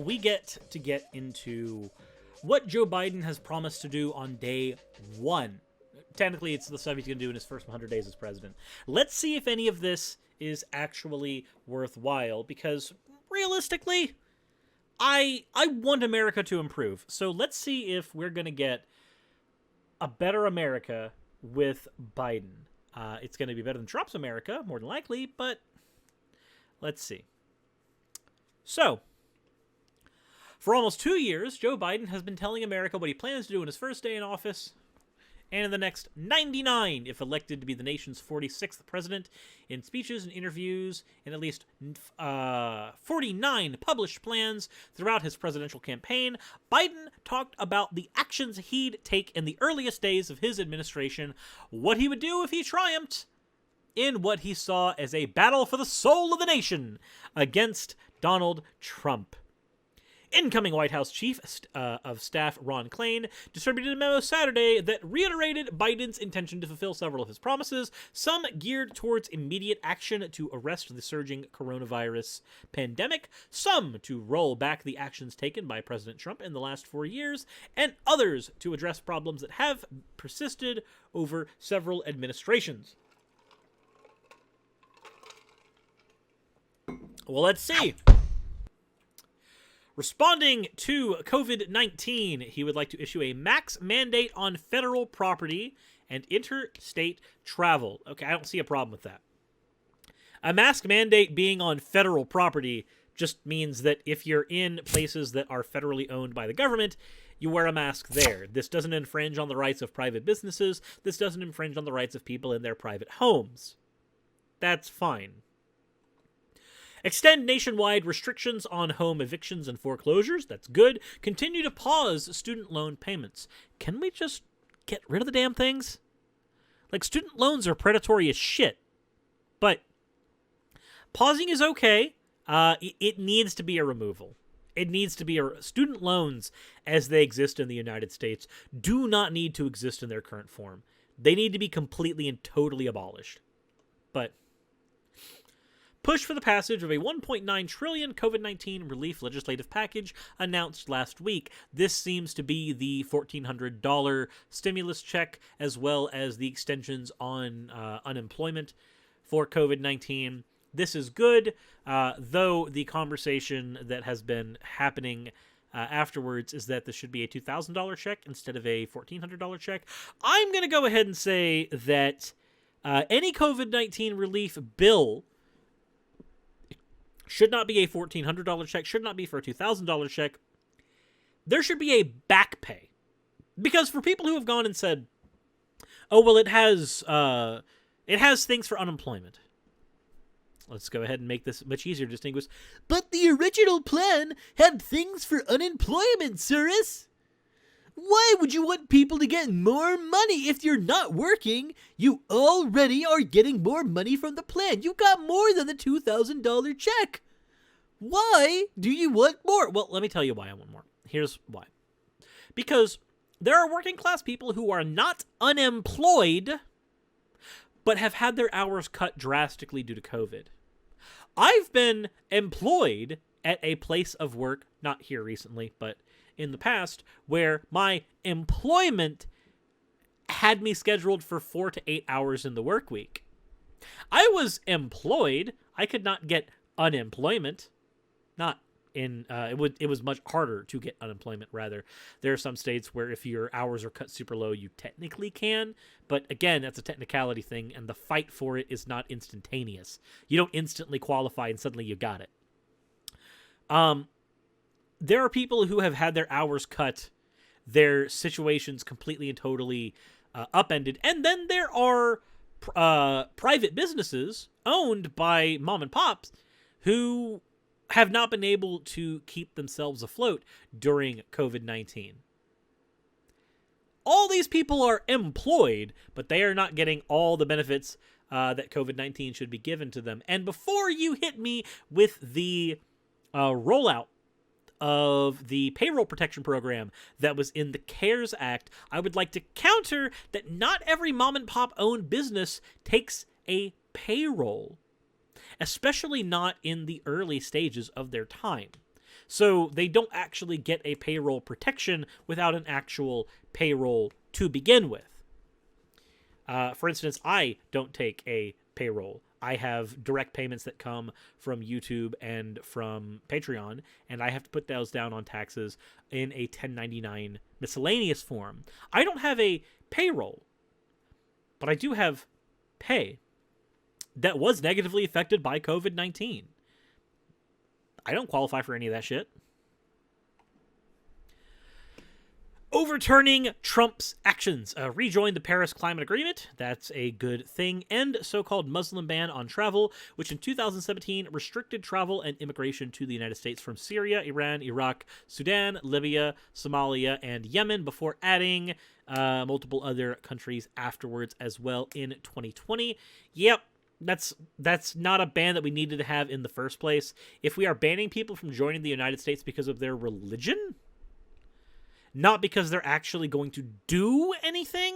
we get into what Joe Biden has promised to do on day one. Technically, it's the stuff he's going to do in his first 100 days as president. Let's see if any of this is actually worthwhile, because realistically, I want America to improve. So let's see if we're going to get a better America with Biden. It's going to be better than Trump's America, more than likely, but let's see. So, for almost 2 years, Joe Biden has been telling America what he plans to do in his first day in office, and in the next 99, if elected to be the nation's 46th president, in speeches and interviews, and at least 49 published plans throughout his presidential campaign. Biden talked about the actions he'd take in the earliest days of his administration, what he would do if he triumphed in what he saw as a battle for the soul of the nation against Donald Trump. Incoming White House Chief of Staff Ron Klain distributed a memo Saturday that reiterated Biden's intention to fulfill several of his promises, some geared towards immediate action to arrest the surging coronavirus pandemic, some to roll back the actions taken by President Trump in the last 4 years, and others to address problems that have persisted over several administrations. Well, let's see. Responding to COVID-19, he would like to issue a max mandate on federal property and interstate travel. Okay, I don't see a problem with that. A mask mandate being on federal property just means that if you're in places that are federally owned by the government, you wear a mask there. This doesn't infringe on the rights of private businesses. This doesn't infringe on the rights of people in their private homes. That's fine. Extend nationwide restrictions on home evictions and foreclosures. That's good. Continue to pause student loan payments. Can we just get rid of the damn things? Like, student loans are predatory as shit. But pausing is okay. It needs to be a removal. It needs to be student loans as they exist in the United States do not need to exist in their current form. They need to be completely and totally abolished. But push for the passage of a $1.9 trillion COVID-19 relief legislative package announced last week. This seems to be the $1,400 stimulus check, as well as the extensions on unemployment for COVID-19. This is good, though the conversation that has been happening afterwards is that this should be a $2,000 check instead of a $1,400 check. I'm going to go ahead and say that any COVID-19 relief bill should not be a $1,400 check, should not be for a $2,000 check. There should be a back pay. Because for people who have gone and said, oh, well, it has things for unemployment. Let's go ahead and make this much easier to distinguish. But the original plan had things for unemployment, Suris. Why would you want people to get more money if you're not working? You already are getting more money from the plan. You got more than the $2,000 check. Why do you want more? Well, let me tell you why I want more. Here's why. Because there are working class people who are not unemployed, but have had their hours cut drastically due to COVID. I've been employed at a place of work, not here recently, but in the past, where my employment had me scheduled for 4 to 8 hours in the work week. I was employed. I could not get unemployment. Not in, it was much harder to get unemployment, rather. There are some states where if your hours are cut super low, you technically can. But again, that's a technicality thing, and the fight for it is not instantaneous. You don't instantly qualify and suddenly you got it. There are people who have had their hours cut, their situations completely and totally upended. And then there are private businesses owned by mom and pops who have not been able to keep themselves afloat during COVID-19. All these people are employed, but they are not getting all the benefits that COVID-19 should be given to them. And before you hit me with the rollout of the payroll protection program that was in the CARES Act, I would like to counter that not every mom and pop owned business takes a payroll, especially not in the early stages of their time. So they don't actually get a payroll protection without an actual payroll to begin with. For instance, I don't take a payroll. I have direct payments that come from YouTube and from Patreon, and I have to put those down on taxes in a 1099 miscellaneous form. I don't have a payroll, but I do have pay that was negatively affected by COVID-19. I don't qualify for any of that shit. Overturning Trump's actions. Rejoin the Paris Climate Agreement. That's a good thing. End so-called Muslim ban on travel, which in 2017 restricted travel and immigration to the United States from Syria, Iran, Iraq, Sudan, Libya, Somalia, and Yemen, before adding multiple other countries afterwards as well in 2020. Yep. That's not a ban that we needed to have in the first place. If we are banning people from joining the United States because of their religion, not because they're actually going to do anything,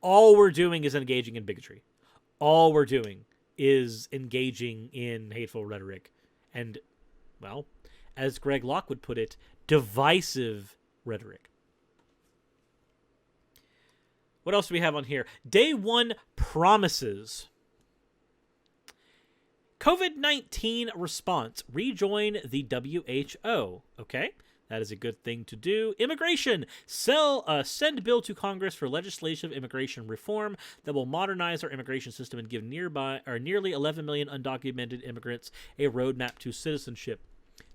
all we're doing is engaging in bigotry. All we're doing is engaging in hateful rhetoric. And, well, as Greg Locke would put it, divisive rhetoric. What else do we have on here? Day 1 promises. COVID-19 response. Rejoin the WHO. Okay. That is a good thing to do. Immigration. Send bill to Congress for legislative immigration reform that will modernize our immigration system and give nearly 11 million undocumented immigrants a roadmap to citizenship.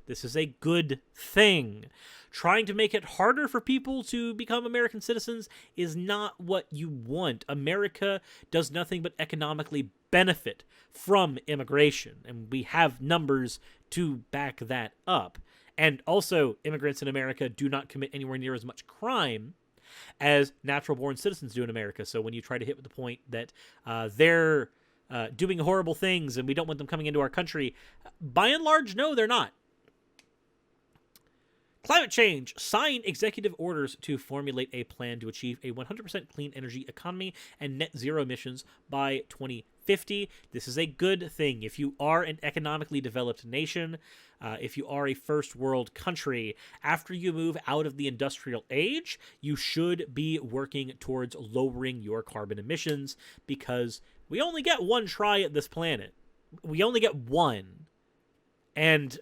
This is a good thing. Trying to make it harder for people to become American citizens is not what you want. America does nothing but economically benefit from immigration, and we have numbers to back that up. And also, immigrants in America do not commit anywhere near as much crime as natural-born citizens do in America. So when you try to hit with the point that they're doing horrible things and we don't want them coming into our country, by and large, no, they're not. Climate change. Sign executive orders to formulate a plan to achieve a 100% clean energy economy and net zero emissions by 2050. This is a good thing. If you are an economically developed nation, if you are a first world country, after you move out of the industrial age, you should be working towards lowering your carbon emissions, because we only get one try at this planet. We only get one. And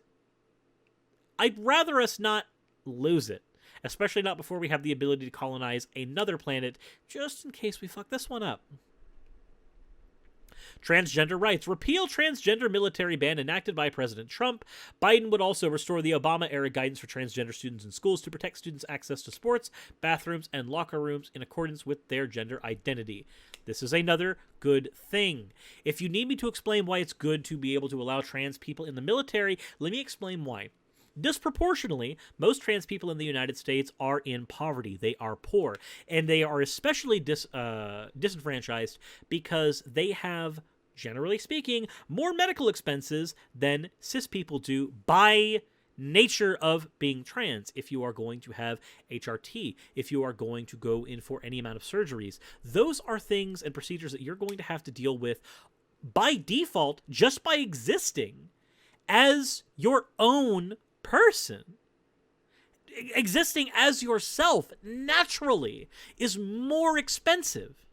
I'd rather us not lose it, especially not before we have the ability to colonize another planet, just in case we fuck this one up. Transgender rights. Repeal transgender military ban enacted by President Trump. Biden would also restore the Obama-era guidance for transgender students in schools to protect students' access to sports, bathrooms, and locker rooms in accordance with their gender identity. This is another good thing. If you need me to explain why it's good to be able to allow trans people in the military, let me explain why. Disproportionately, most trans people in the United States are in poverty. They are poor, and they are especially disenfranchised because they have, generally speaking, more medical expenses than cis people do by nature of being trans. If you are going to have HRT, if you are going to go in for any amount of surgeries, those are things and procedures that you're going to have to deal with by default just by existing as your own person. Existing as yourself naturally is more expensive.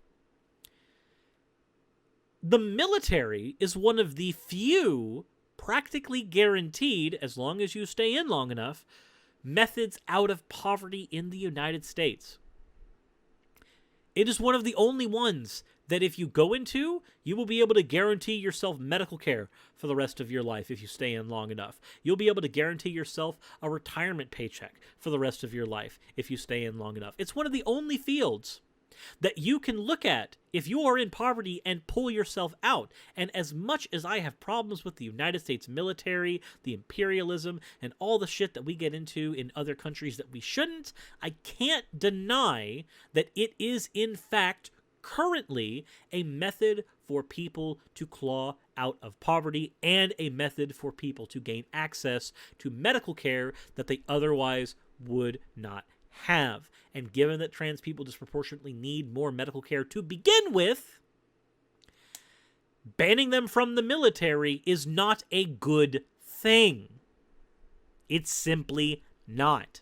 The military is one of the few practically guaranteed, as long as you stay in long enough, methods out of poverty in the United States. It is one of the only ones that if you go into, you will be able to guarantee yourself medical care for the rest of your life if you stay in long enough. You'll be able to guarantee yourself a retirement paycheck for the rest of your life if you stay in long enough. It's one of the only fields that you can look at if you are in poverty and pull yourself out. And as much as I have problems with the United States military, the imperialism, and all the shit that we get into in other countries that we shouldn't, I can't deny that it is in fact currently a method for people to claw out of poverty and a method for people to gain access to medical care that they otherwise would not have. And given that trans people disproportionately need more medical care to begin with, banning them from the military is not a good thing. It's simply not.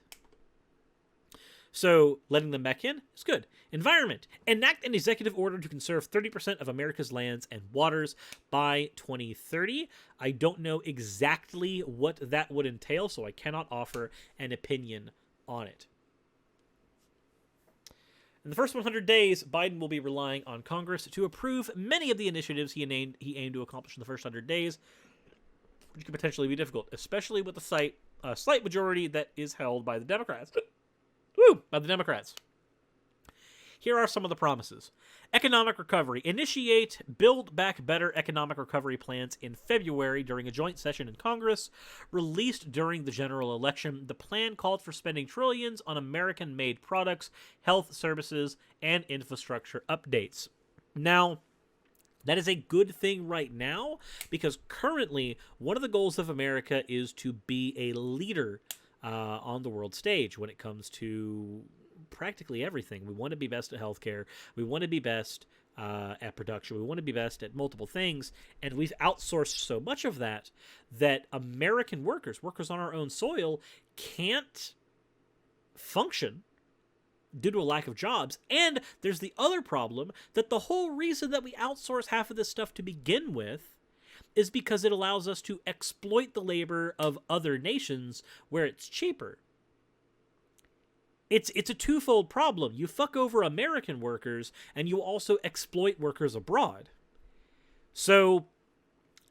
So letting them back in is good. Environment. Enact an executive order to conserve 30% of America's lands and waters by 2030. I don't know exactly what that would entail, so I cannot offer an opinion on it. In the first 100 days, Biden will be relying on Congress to approve many of the initiatives he aimed to accomplish in the first 100 days, which could potentially be difficult, especially with the slight majority that is held by the Democrats. By the Democrats. Here are some of the promises. Economic recovery. Initiate Build Back Better economic recovery plans in February during a joint session in Congress. Released during the general election, the plan called for spending trillions on American-made products, health services, and infrastructure updates. Now, that is a good thing right now, because currently, one of the goals of America is to be a leader on the world stage when it comes to practically everything. We want to be best at healthcare. We want to be best at production. We want to be best at multiple things. And we've outsourced so much of that American workers on our own soil, can't function due to a lack of jobs. And there's the other problem that the whole reason that we outsource half of this stuff to begin with is because it allows us to exploit the labor of other nations where it's cheaper. It's a twofold problem. You fuck over American workers, and you also exploit workers abroad. So,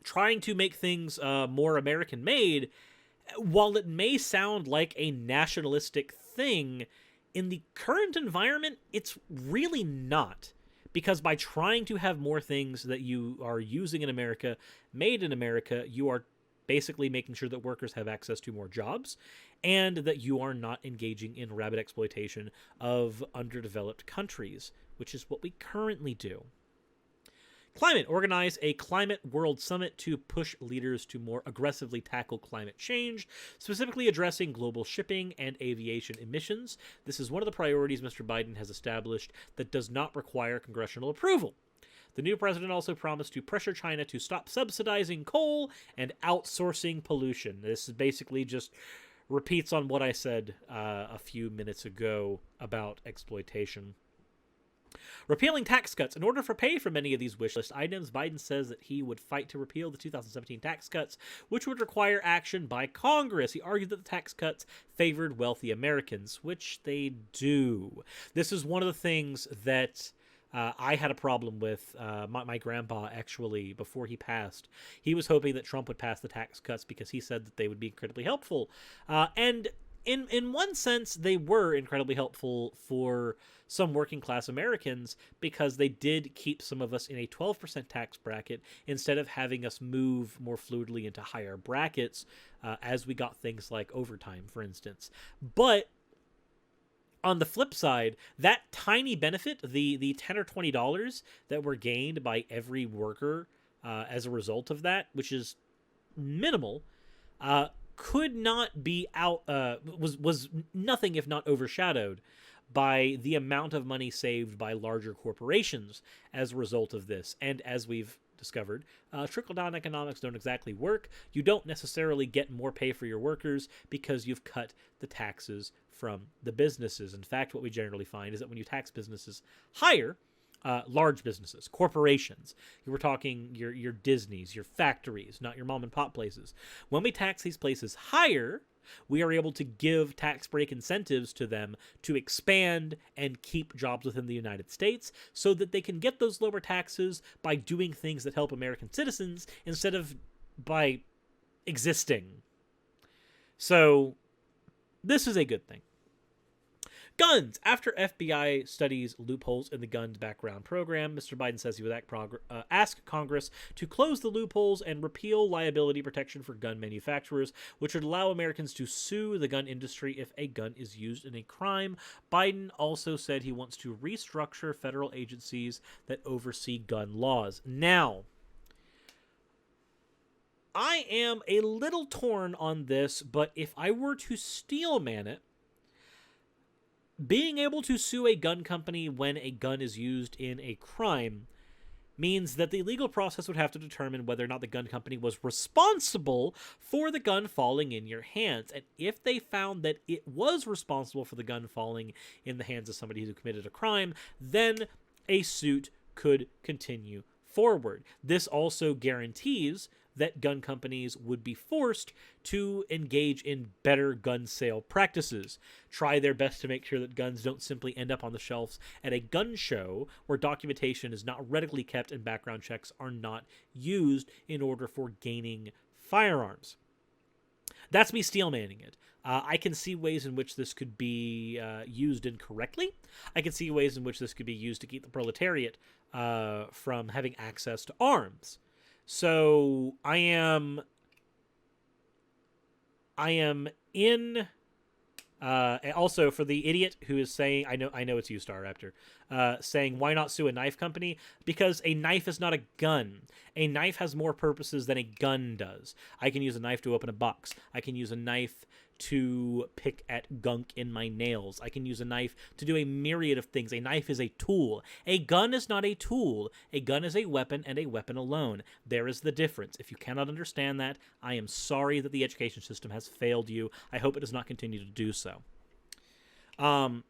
trying to make things more American-made, while it may sound like a nationalistic thing, in the current environment, it's really not. Because by trying to have more things that you are using in America, made in America, you are basically making sure that workers have access to more jobs, and that you are not engaging in rabid exploitation of underdeveloped countries, which is what we currently do. Climate. Organize a climate world summit to push leaders to more aggressively tackle climate change, specifically addressing global shipping and aviation emissions. This is one of the priorities Mr. Biden has established that does not require congressional approval. The new president also promised to pressure China to stop subsidizing coal and outsourcing pollution. This is basically just repeats on what I said a few minutes ago about exploitation. Repealing tax cuts. In order for pay for many of these wish list items, Biden says that he would fight to repeal the 2017 tax cuts, which would require action by Congress. He argued that the tax cuts favored wealthy Americans, which they do. This is one of the things that I had a problem with. My grandpa, actually, before he passed, he was hoping that Trump would pass the tax cuts because he said that they would be incredibly helpful. And in one sense, they were incredibly helpful for some working class Americans because they did keep some of us in a 12% tax bracket instead of having us move more fluidly into higher brackets as we got things like overtime, for instance. But on the flip side, that tiny benefit, the $10 or $20 that were gained by every worker as a result of that, which is minimal, could not be was nothing if not overshadowed by the amount of money saved by larger corporations as a result of this. And as we've discovered, trickle-down economics don't exactly work. You don't necessarily get more pay for your workers because you've cut the taxes from the businesses. In fact, what we generally find is that when you tax businesses higher, large businesses, corporations, you were talking your Disneys, your factories, not your mom and pop places. When we tax these places higher, we are able to give tax break incentives to them to expand and keep jobs within the United States so that they can get those lower taxes by doing things that help American citizens instead of by existing. So this is a good thing. Guns. After FBI studies loopholes in the guns background program, Mr. Biden says he would ask Congress to close the loopholes and repeal liability protection for gun manufacturers, which would allow Americans to sue the gun industry if a gun is used in a crime. Biden also said he wants to restructure federal agencies that oversee gun laws. Now, I am a little torn on this, but if I were to steelman it, being able to sue a gun company when a gun is used in a crime means that the legal process would have to determine whether or not the gun company was responsible for the gun falling in your hands. And if they found that it was responsible for the gun falling in the hands of somebody who committed a crime, then a suit could continue forward. This also guarantees that gun companies would be forced to engage in better gun sale practices, try their best to make sure that guns don't simply end up on the shelves at a gun show where documentation is not readily kept and background checks are not used in order for gaining firearms. That's me steelmanning it. I can see ways in which this could be used incorrectly. I can see ways in which this could be used to keep the proletariat from having access to arms. So I am in. Also, for the idiot who is saying, I know it's you, Star Raptor, saying why not sue a knife company? Because a knife is not a gun. A knife has more purposes than a gun does. I can use a knife to open a box. I can use a knife to pick at gunk in my nails. I can use a knife to do a myriad of things. A knife is a tool. A gun is not a tool. A gun is a weapon, and a weapon alone. There is the difference. If you cannot understand that, I am sorry that the education system has failed you. I hope it does not continue to do so. But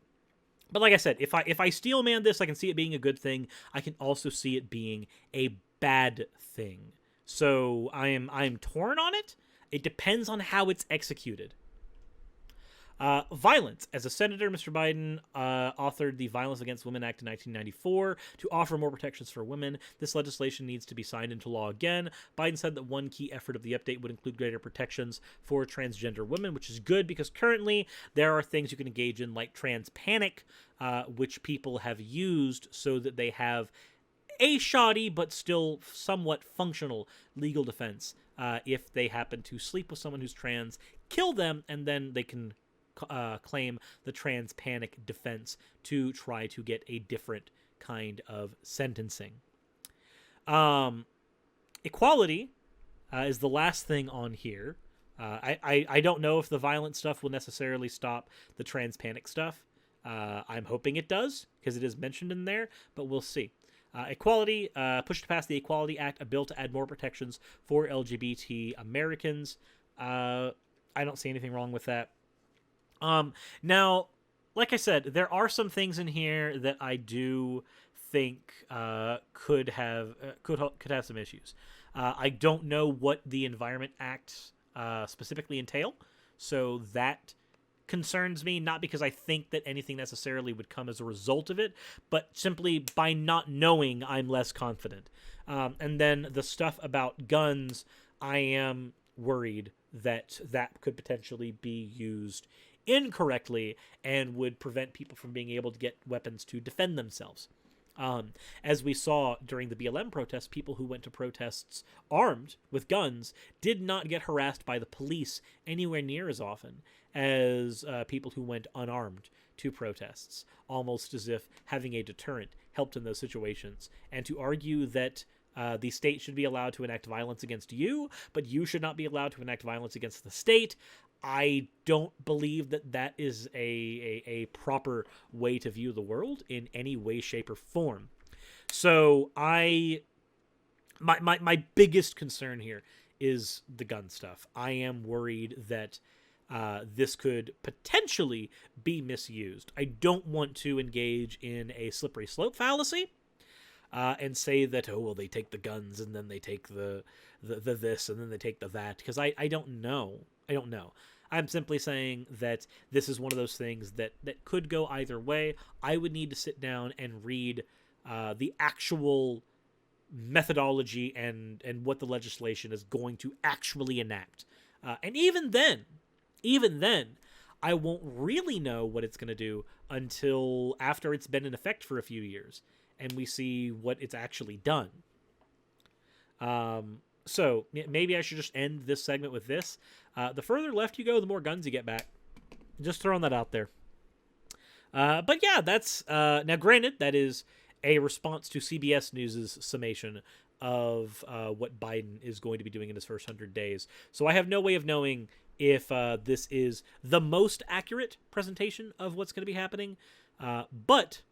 like I said, if I steelman this, I can see it being a good thing. I can also see it being a bad thing. So I'm torn on it. It depends on how it's executed. Violence. As a senator, Mr. Biden authored the Violence Against Women Act in 1994 to offer more protections for women. This legislation needs to be signed into law again. Biden said that one key effort of the update would include greater protections for transgender women, which is good because currently there are things you can engage in like trans panic, which people have used so that they have a shoddy but still somewhat functional legal defense if they happen to sleep with someone who's trans, kill them, and then they can claim the trans panic defense to try to get a different kind of sentencing. Equality is the last thing on here. I don't know if the violent stuff will necessarily stop the trans panic stuff. I'm hoping it does because it is mentioned in there, but we'll see. Equality, pushed to pass the Equality Act, a bill to add more protections for LGBT Americans. I don't see anything wrong with that. Now, like I said, there are some things in here that I do think could have some issues. I don't know what the Environment Act specifically entail, so that concerns me, not because I think that anything necessarily would come as a result of it, but simply by not knowing, I'm less confident. And then the stuff about guns, I am worried that that could potentially be used incorrectly and would prevent people from being able to get weapons to defend themselves. As we saw during the BLM protests, people who went to protests armed with guns did not get harassed by the police anywhere near as often as people who went unarmed to protests, almost as if having a deterrent helped in those situations. And to argue that the state should be allowed to enact violence against you, but you should not be allowed to enact violence against the state, I don't believe that that is a proper way to view the world in any way, shape, or form. So my biggest concern here is the gun stuff. I am worried that this could potentially be misused. I don't want to engage in a slippery slope fallacy and say that, oh, well, they take the guns and then they take the this and then they take the that, because I don't know. I don't know. I'm simply saying that this is one of those things that could go either way. I would need to sit down and read the actual methodology and what the legislation is going to actually enact. And even then, I won't really know what it's going to do until after it's been in effect for a few years and we see what it's actually done. So maybe I should just end this segment with this. The further left you go, the more guns you get back. Just throwing that out there. But yeah, that's... now, granted, that is a response to CBS News' summation of what Biden is going to be doing in his first 100 days. So I have no way of knowing if this is the most accurate presentation of what's going to be happening. But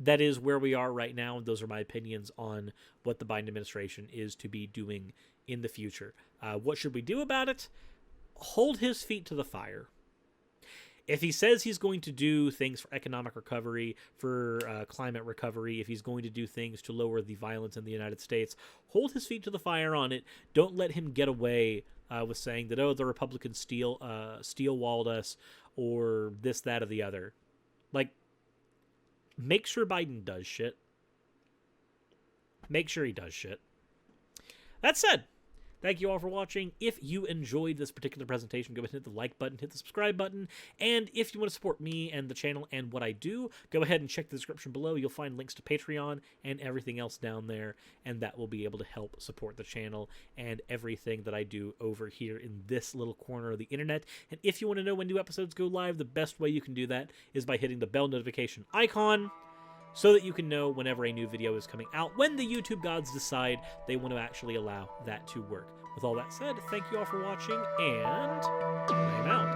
that is where we are right now. Those are my opinions on what the Biden administration is to be doing in the future. What should we do about it? Hold his feet to the fire. If he says he's going to do things for economic recovery, for climate recovery, if he's going to do things to lower the violence in the United States, hold his feet to the fire on it. Don't let him get away with saying that, oh, the Republicans steel-walled us, or this, that, or the other. Like, make sure Biden does shit. Make sure he does shit. That said, thank you all for watching. If you enjoyed this particular presentation, go ahead and hit the like button, hit the subscribe button, and if you want to support me and the channel and what I do, go ahead and check the description below. You'll find links to Patreon and everything else down there, and that will be able to help support the channel and everything that I do over here in this little corner of the internet. And if you want to know when new episodes go live, the best way you can do that is by hitting the bell notification icon, so that you can know whenever a new video is coming out, when the YouTube gods decide they want to actually allow that to work. With all that said, thank you all for watching, and I'm out.